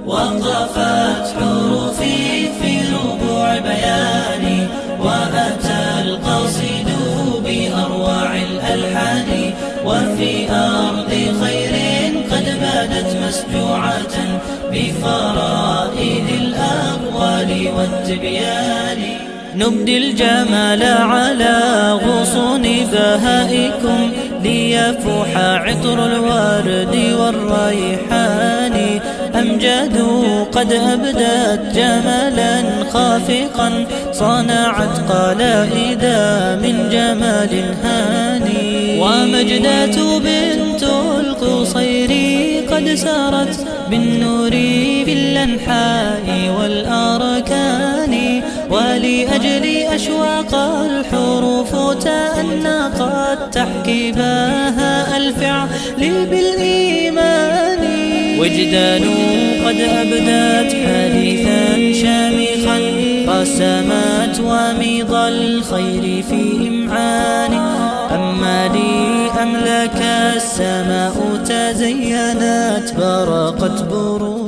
وقفت حروفي في ربوع بياني، وأتى القصيد بأروع الألحان، وفي أرض خير قد بادت مسجوعة بفرائد الأقوال والتبيان. نبدي الجمال على غصون بهائكم، ليفوح عطر الورد والريحان. أمجاد قد أبدت جمالا خافقا، صنعت قلائد من جمال هاني. ومجدات بنت القصير قد سارت بالنور في الأنحاء والأركان، ولأجل أشواق الحروف تأنقت تحكي بها الفعل بالإيمان. وجدان قد أبدت حديثا شامخا، رسمت وميض الخير في إمعان. أما لي أملك السماء تزينت برقت بروق